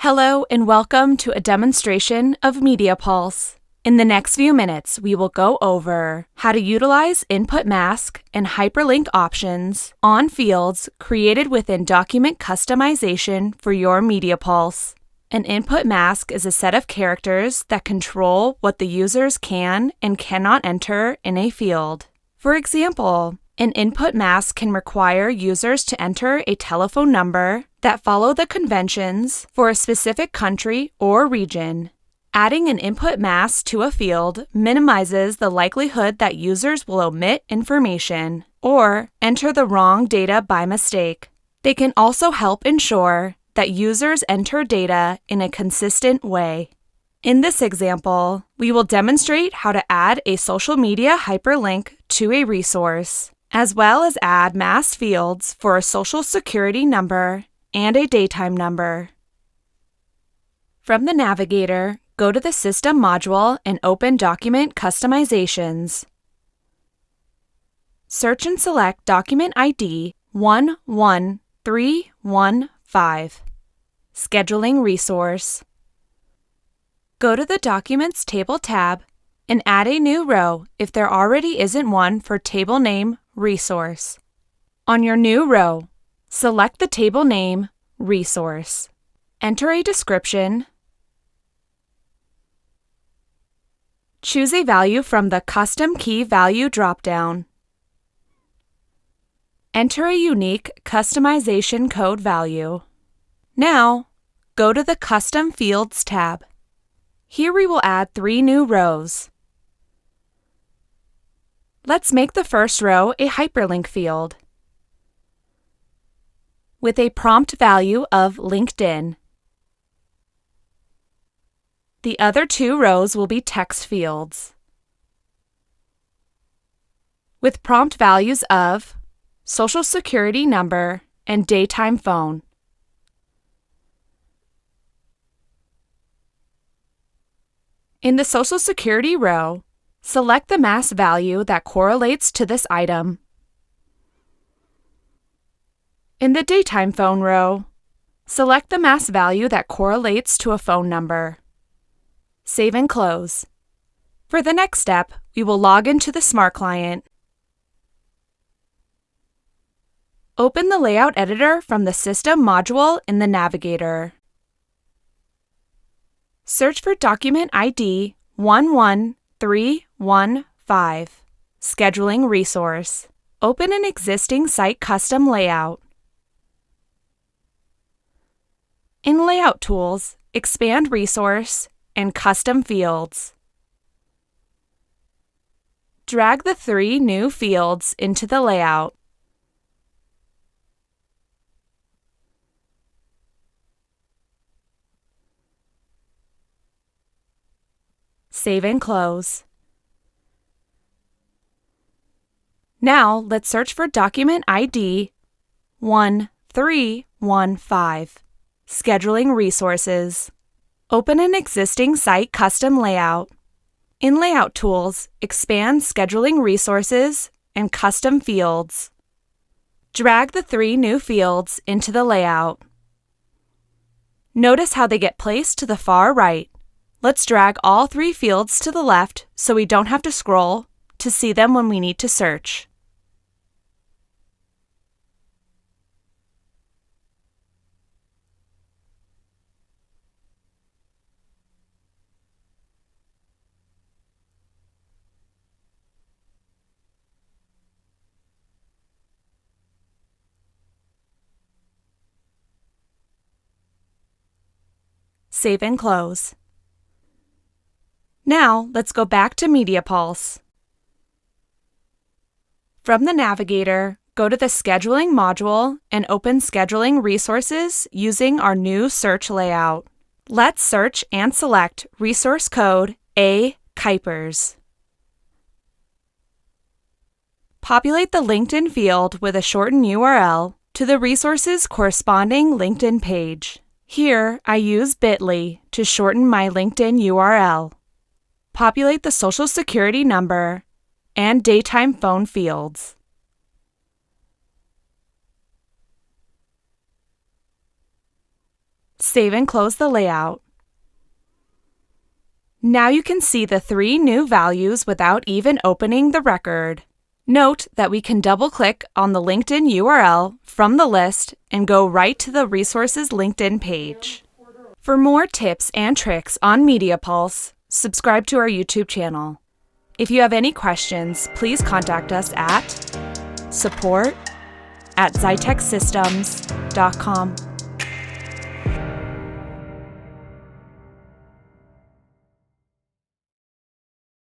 Hello and welcome to a demonstration of MediaPulse. In the next few minutes, we will go over how to utilize input mask and hyperlink options on fields created within document customization for your MediaPulse. An input mask is a set of characters that control what the users can and cannot enter in a field. For example, an input mask can require users to enter a telephone number that follow the conventions for a specific country or region. Adding an input mask to a field minimizes the likelihood that users will omit information or enter the wrong data by mistake. They can also help ensure that users enter data in a consistent way. In this example, we will demonstrate how to add a social media hyperlink to a resource, as well as add masked fields for a social security number and a daytime number. From the navigator, go to the System module and open Document Customizations. Search and select Document ID 11315, Scheduling Resource. Go to the Documents Table tab and add a new row if there already isn't one for table name Resource. On your new row, select the table name Resource. Enter a description. Choose a value from the Custom Key Value dropdown. Enter a unique customization code value. Now, go to the Custom Fields tab. Here we will add 3 new rows. Let's make the first row a hyperlink field with a prompt value of LinkedIn. The other 2 rows will be text fields with prompt values of Social Security number and daytime phone. In the Social Security row, select the mask value that correlates to this item. In the daytime phone row, select the mask value that correlates to a phone number. Save and close. For the next step, we will log into the Smart Client. Open the Layout Editor from the System module in the navigator. Search for Document ID 11315, Scheduling Resource. Open an existing site custom layout. In Layout Tools, expand Resource and Custom Fields. Drag the 3 new fields into the layout. Save and close. Now, let's search for Document ID 1315, Scheduling Resources. Open an existing site custom layout. In Layout Tools, expand Scheduling Resources and Custom Fields. Drag the 3 new fields into the layout. Notice how they get placed to the far right. Let's drag all 3 fields to the left so we don't have to scroll to see them when we need to search. Save and close. Now, let's go back to MediaPulse. From the navigator, go to the Scheduling module and open Scheduling Resources using our new search layout. Let's search and select resource code A. Kuipers. Populate the LinkedIn field with a shortened URL to the resource's corresponding LinkedIn page. Here, I use bit.ly to shorten my LinkedIn URL. Populate the Social Security number and daytime phone fields. Save and close the layout. Now you can see the 3 new values without even opening the record. Note that we can double-click on the LinkedIn URL from the list and go right to the Resources LinkedIn page. For more tips and tricks on MediaPulse, subscribe to our YouTube channel. If you have any questions, please contact us at support@xytechsystems.com.